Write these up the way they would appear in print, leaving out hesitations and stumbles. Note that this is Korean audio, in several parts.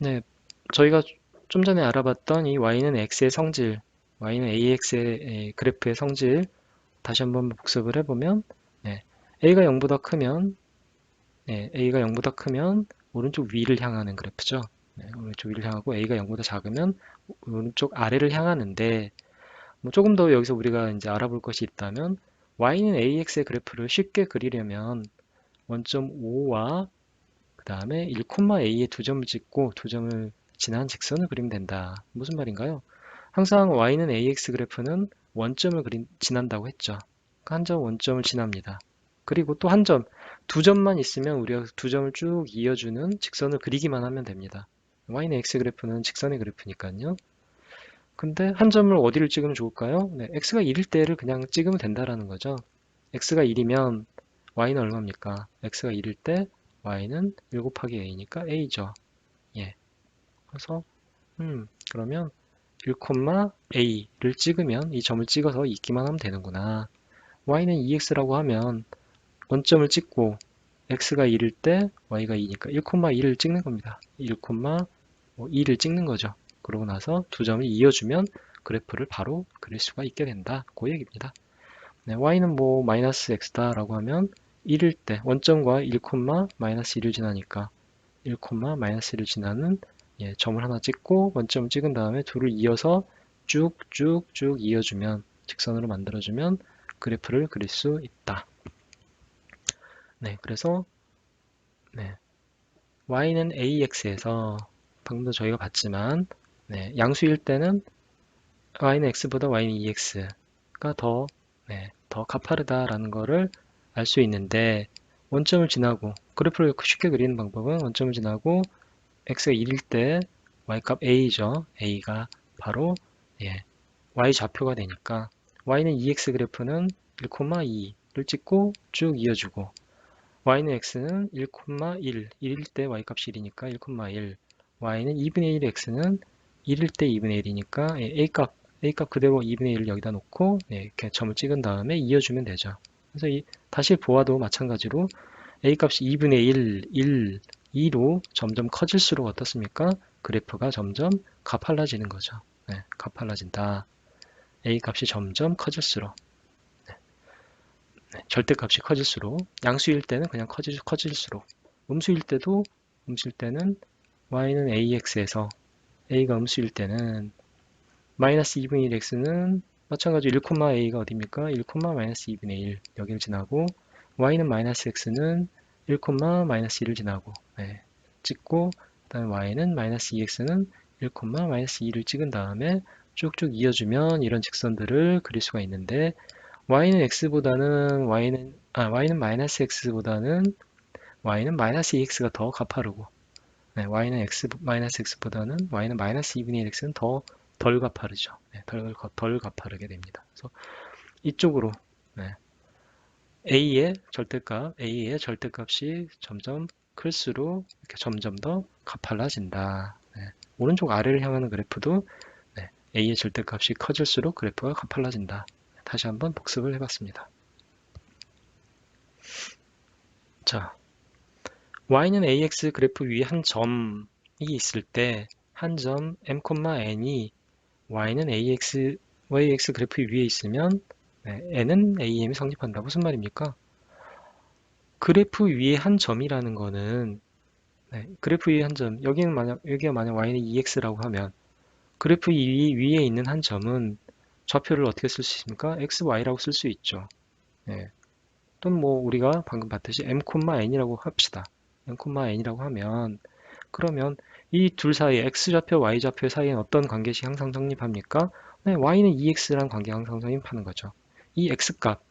네, 저희가 좀 전에 알아봤던 이 y는 x의 성질, y는 ax의 그래프의 성질 다시 한번 복습을 해보면 네, a가 0보다 크면 a가 0보다 크면 오른쪽 위를 향하는 그래프죠. 네, 오른쪽 위를 향하고 a가 0보다 작으면 오른쪽 아래를 향하는데 뭐 조금 더 여기서 우리가 이제 알아볼 것이 있다면 y는 ax의 그래프를 쉽게 그리려면 원점 O와 그 다음에 1,a의 두 점을 찍고 두 점을 지난 직선을 그리면 된다. 무슨 말인가요? 항상 y는 ax 그래프는 원점을 지난다고 했죠. 한 점 원점을 지납니다. 그리고 또 한 점, 두 점만 있으면 우리가 두 점을 쭉 이어주는 직선을 그리기만 하면 됩니다. y는 x 그래프는 직선의 그래프니까요. 근데 한 점을 어디를 찍으면 좋을까요? 네, x가 1일 때를 그냥 찍으면 된다라는 거죠. x가 1이면 y는 얼마입니까? x가 1일 때 y는 1 곱하기 a니까 a죠. 예. 그래서 그러면 1,a를 찍으면 이 점을 찍어서 있기만 하면 되는구나. y는 2x라고 하면 원점을 찍고 x가 1일 때 y가 2니까 1,2를 찍는 겁니다. 1,2를 찍는 거죠. 그러고 나서 두 점을 이어주면 그래프를 바로 그릴 수가 있게 된다. 그 얘기입니다. 네, y는 뭐 마이너스 x다라고 하면 1일 때 원점과 1, 마이너스 1을 지나니까 1, 마이너스 1을 지나는 점을 하나 찍고 원점을 찍은 다음에 둘을 이어서 쭉쭉쭉 이어주면 직선으로 만들어주면 그래프를 그릴 수 있다. 네, 그래서 네, y는 ax에서 방금도 저희가 봤지만 양수일 때는 y는 x보다 y는 2x가 더 가파르다라는 거를 알 수 있는데 원점을 지나고 그래프를 쉽게 그리는 방법은 원점을 지나고 x가 1일 때 y값 a죠. a가 바로 y 좌표가 되니까 y는 2x 그래프는 1,2를 찍고 쭉 이어주고 y는 x는 1,1, 1일 때 y값이 1이니까 1,1 y는 2분의 1 x는 1일 때 2분의 1이니까 a값 그대로 2분의 1을 여기다 놓고 이렇게 점을 찍은 다음에 이어주면 되죠. 그래서 다시 보아도 마찬가지로 a값이 2분의 1, 2로 점점 커질수록 어떻습니까? 그래프가 점점 가팔라지는 거죠. 가팔라진다. a값이 점점 커질수록 절대값이 커질수록 양수일 때는 그냥 커질수록 음수일 때는 y는 ax에서 a가 음수일 때는 마이너스 2분의 1x는 마찬가지로 1,a가 어디입니까? 1, 마이너스 2분의 1 여기를 지나고 y는 마이너스 x는 1, 마이너스 1을 지나고 찍고 그다음에 y는 마이너스 2x는 1, 마이너스 2를 찍은 다음에 쭉쭉 이어주면 이런 직선들을 그릴 수가 있는데 y는 마이너스 x보다는 y는 마이너스 2x가 더 가파르고 y는 마이너스 x보다는 y는 마이너스 2분의 1 x는 덜 가파르죠. 덜 가파르게 됩니다. 그래서 이쪽으로 네, a의 절대값이 점점 클수록 이렇게 점점 더 가팔라진다. 오른쪽 아래를 향하는 그래프도 a의 절대값이 커질수록 그래프가 가팔라진다. 다시 한번 복습을 해봤습니다. 자, y는 ax 그래프 위에 한 점이 있을 때 한 점 m,n이 y는 yx 그래프 위에 있으면 n은 am이 성립한다. 무슨 말입니까? 그래프 위에 한 점이라는 거는 그래프 위에 한 점, 여기가 만약 y는 2x라고 하면 그래프 위에 있는 한 점은 좌표를 어떻게 쓸 수 있습니까? x, y라고 쓸 수 있죠. 또는 뭐 우리가 방금 봤듯이 m,n이라고 합시다. m,n이라고 하면 그러면 이 둘 사이에 x좌표, y좌표 사이엔 어떤 관계식이 항상 성립합니까? y는 2x라는 관계가 항상 성립하는 거죠. 이 x값,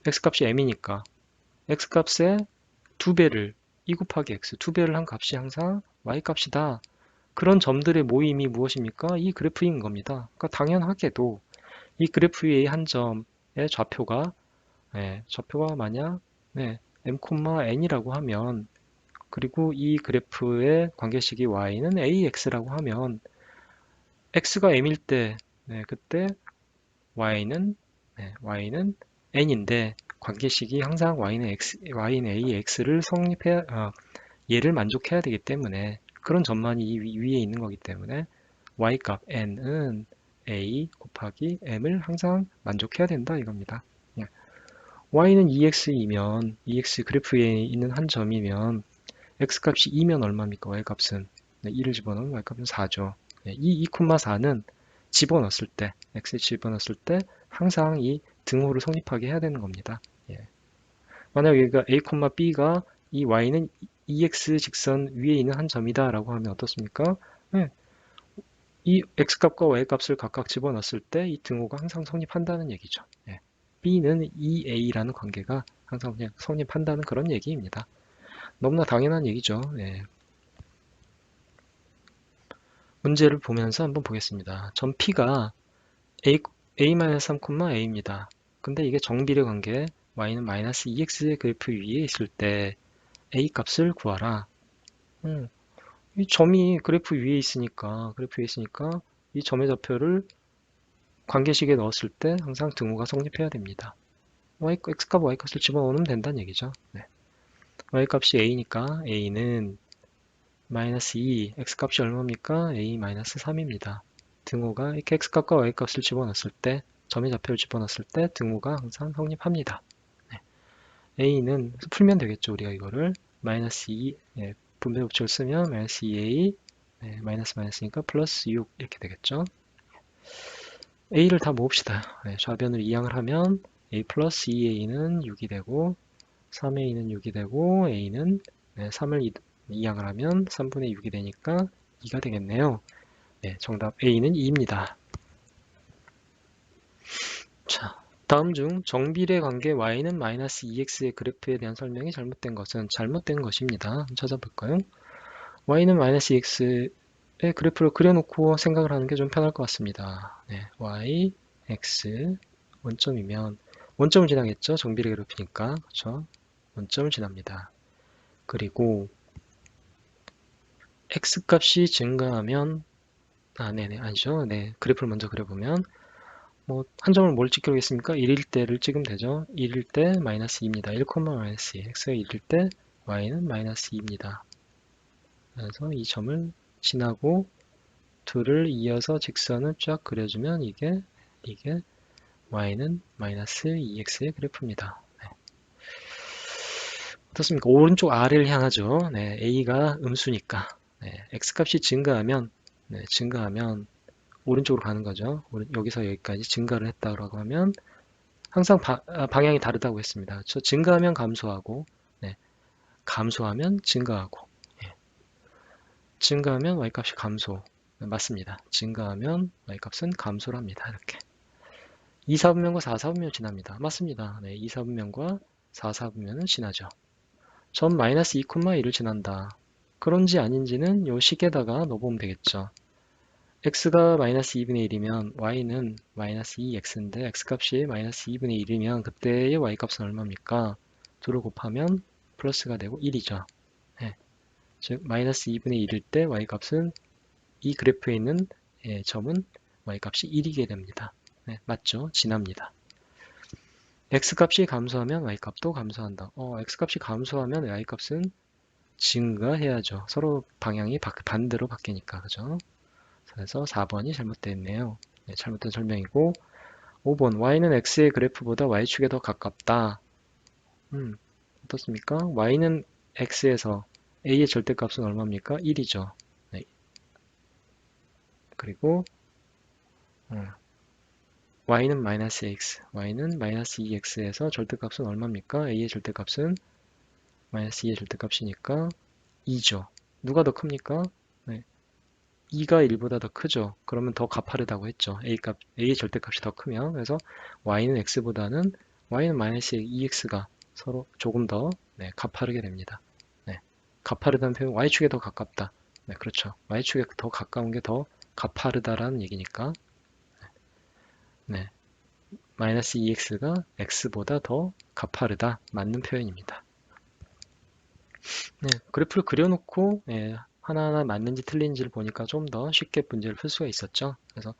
x값이 m이니까 x값의 두 배를 2 곱하기 x, 두 배를 한 값이 항상 y값이다. 그런 점들의 모임이 무엇입니까? 이 그래프인 겁니다. 그러니까 당연하게도 이 그래프 위의 한 점의 좌표가 만약 m,n이라고 하면 그리고 이 그래프의 관계식이 y는 ax라고 하면 x가 m일 때 그때 y는 n인데 관계식이 항상 y는 ax를 얘를 만족해야 되기 때문에 그런 점만이 이 위에 있는 거기 때문에 y값 n은 a 곱하기 m을 항상 만족해야 된다 이겁니다. 예. y는 2x이면 2x 그래프 위에 있는 한 점이면 x값이 2면 얼마입니까? y값은 2를 집어넣으면 y값은 4죠. 이 2,4는 집어넣었을 때 x에 집어넣었을 때 항상 이 등호를 성립하게 해야 되는 겁니다. 예. 만약 여기가 a, b가 이 y는 2x 직선 위에 있는 한 점이다 라고 하면 어떻습니까? 네, 이 x값과 y값을 각각 집어넣었을 때 이 등호가 항상 성립한다는 얘기죠. 예. b는 2a라는 관계가 항상 그냥 성립한다는 그런 얘기입니다. 너무나 당연한 얘기죠. 예. 문제를 보면서 한번 보겠습니다. 점 P가 a-3,a입니다. 근데 이게 정비례 관계 y는 마이너스 2x의 그래프 위에 있을 때 a 값을 구하라. 이 점이 그래프 위에 있으니까 이 점의 좌표를 관계식에 넣었을 때 항상 등호가 성립해야 됩니다. x값, y값을 집어넣으면 된다는 얘기죠. 네. y값이 a니까 a는 마이너스 2, x값이 얼마입니까? a 마이너스 3입니다. 등호가 이렇게 x값과 y값을 집어넣었을 때, 점의 좌표를 집어넣었을 때 등호가 항상 성립합니다. 네. a는 풀면 되겠죠. 우리가 이거를 마이너스 2, 예, 분배 법칙을 쓰면 마이너스 2a, 네, 마이너스니까 플러스 6 이렇게 되겠죠. a를 다 모읍시다. 네, 좌변을 이항을 하면 a 플러스 2a는 6이 되고 3a는 6이 되고 a는 3을 이항을 하면 3분의 6이 되니까 2가 되겠네요. 네, 정답 a는 2입니다. 자, 다음 중 정비례 관계 y는 마이너스 2x의 그래프에 대한 설명이 잘못된 것은 잘못된 것입니다. 한번 찾아볼까요? y는 마이너스 2x의 그래프를 그려놓고 생각을 하는 게 좀 편할 것 같습니다. 네, y, x, 원점이면 원점을 지나겠죠? 정비례 그래프니까. 그렇죠? 원점을 지납니다. 그리고 x값이 증가하면 네네 아니죠. 네, 그래프를 먼저 그려보면 뭐 한 점을 뭘 찍기로겠습니까? 1일 때를 찍으면 되죠. 1일 때 마이너스 2입니다. 1, 마이너스 2. x가 1일 때 y는 마이너스 2입니다. 그래서 이 점을 지나고 2를 이어서 직선을 쫙 그려주면 이게 y는 마이너스 2x의 그래프입니다. 네. 어떻습니까? 오른쪽 아래를 향하죠. 네, a가 음수니까 네, x값이 증가하면 오른쪽으로 가는 거죠. 여기서 여기까지 증가를 했다고 하면 항상 방향이 다르다고 했습니다. 그렇죠? 증가하면 감소하고 네, 감소하면 증가하고 예. 증가하면 y값이 감소 네, 맞습니다. 증가하면 y값은 감소를 합니다. 이렇게 2, 4분면과 4, 4분면 지납니다. 맞습니다. 네, 2, 4분면과 4, 4분면은 지나죠. 점 마이너스 2,1을 지난다. 그런지 아닌지는 요 식에다가 넣어보면 되겠죠. x가 마이너스 2분의 1이면 y는 마이너스 2x인데 x값이 마이너스 2분의 1이면 그때의 y값은 얼마입니까? 2를 곱하면 플러스가 되고 1이죠. 네. 즉 마이너스 2분의 1일 때 y값은 이 그래프에 있는 점은 y값이 1이게 됩니다. 네, 맞죠? 지납니다. x값이 감소하면 y값도 감소한다. x값이 감소하면 y값은 증가해야죠. 서로 방향이 반대로 바뀌니까 그죠? 그래서 4번이 잘못되어 있네요. 네, 잘못된 설명이고 5번 y는 x의 그래프보다 y축에 더 가깝다. 어떻습니까? y는 x에서 a의 절대값은 얼마입니까? 1이죠. 네. 그리고 y는 마이너스 x, y는 마이너스 2x에서 절대값은 얼마입니까? a의 절대값은 마이너스 2의 절대값이니까 2죠. 누가 더 큽니까? 네. 2가 1보다 더 크죠. 그러면 더 가파르다고 했죠. a의 절대값이 더 크면. 그래서 y는 x보다는 y는 마이너스 2x가 서로 조금 더 가파르게 됩니다. 네. 가파르다는 표현 y축에 더 가깝다. 네, 그렇죠. y축에 더 가까운 게 더 가파르다라는 얘기니까. 네. 마이너스 2x가 x보다 더 가파르다. 맞는 표현입니다. 네, 그래프를 그려놓고 하나하나 맞는지 틀린지를 보니까 좀 더 쉽게 문제를 풀 수가 있었죠. 그래서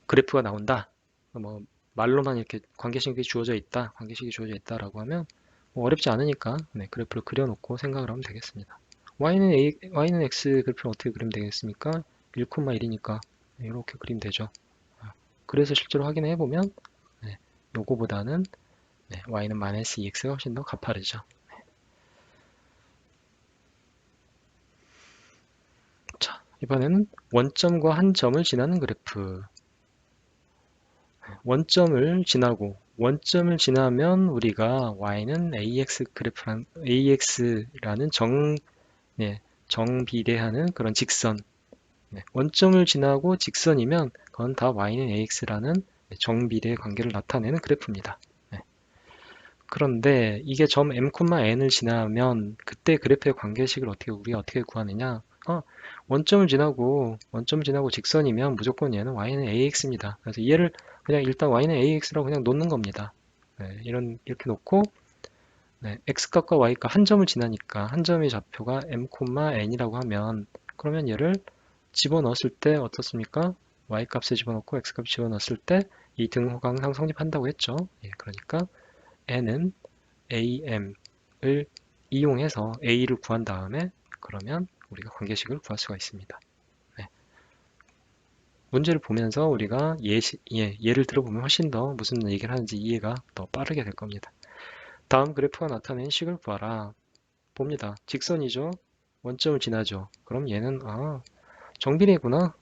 그래프가 나온다. 뭐 말로만 이렇게 관계식이 주어져 있다라고 하면 뭐 어렵지 않으니까 그래프를 그려놓고 생각을 하면 되겠습니다. y는 x 그래프를 어떻게 그리면 되겠습니까? 1,1이니까 이렇게 그리면 되죠. 그래서 실제로 확인해 보면 요거보다는 y는 마이너스 2x가 훨씬 더 가파르죠. 자, 이번에는 원점과 한 점을 지나는 그래프. 원점을 지나면 우리가 y는 ax라는 정비례하는 그런 직선. 원점을 지나고 직선이면 그건 다 y는 ax라는 정비례 관계를 나타내는 그래프입니다. 그런데 이게 점 m,n을 지나면 그때 그래프의 관계식을 우리가 어떻게 구하느냐? 원점을 지나고 직선이면 무조건 얘는 y는 ax입니다. 그래서 얘를 그냥 일단 y는 ax라고 그냥 놓는 겁니다. 이렇게 놓고 x값과 y값 한 점을 지나니까 한 점의 좌표가 m,n이라고 하면 그러면 얘를 집어넣었을 때 어떻습니까? y값을 집어넣고 x값을 집어넣었을 때 이 등호가 항상 성립한다고 했죠. 그러니까 n은 am을 이용해서 a를 구한 다음에 그러면 우리가 관계식을 구할 수가 있습니다. 문제를 보면서 우리가 예를 들어보면 훨씬 더 무슨 얘기를 하는지 이해가 더 빠르게 될 겁니다. 다음 그래프가 나타낸 식을 구하라. 봅니다. 직선이죠. 원점을 지나죠. 그럼 얘는 정비례구나.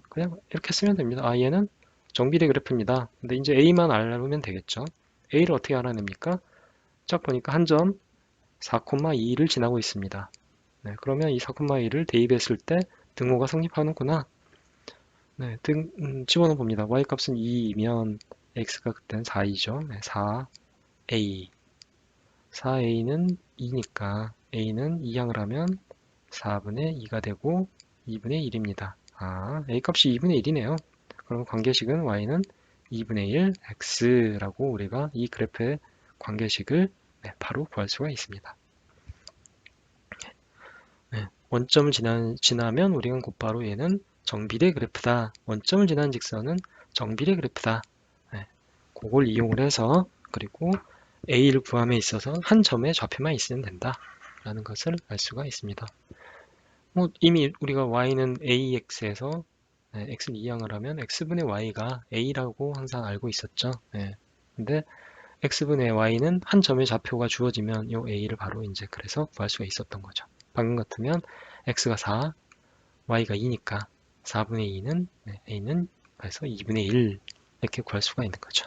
그냥 이렇게 쓰면 됩니다. 얘는 정비례 그래프입니다. 근데 이제 A만 알면 되겠죠. A를 어떻게 알아냅니까? 쫙 보니까 한 점 4,2를 지나고 있습니다. 그러면 이 4,2를 대입했을 때 등호가 성립하는구나. 집어넣어 봅니다. Y값은 2이면 X가 그때는 4이죠. 4A. 4A는 2니까 A는 2항을 하면 4분의 2가 되고 2분의 1입니다. A값이 2분의 1이네요. 그럼 관계식은 Y는 2분의 1 X라고 우리가 이 그래프의 관계식을 바로 구할 수가 있습니다. 원점을 지나면 우리는 곧바로 얘는 정비례 그래프다. 원점을 지나는 직선은 정비례 그래프다. 그걸 이용을 해서 그리고 A를 구함에 있어서 한 점의 좌표만 있으면 된다. 라는 것을 알 수가 있습니다. 이미 우리가 y는 ax에서 x는 2항을 하면 x분의 y가 a라고 항상 알고 있었죠. 근데 x분의 y는 한 점의 좌표가 주어지면 이 a를 바로 이제 그래서 구할 수가 있었던 거죠. 방금 같으면 x가 4, y가 2니까 4분의 2는 a는 그래서 2분의 1 이렇게 구할 수가 있는 거죠.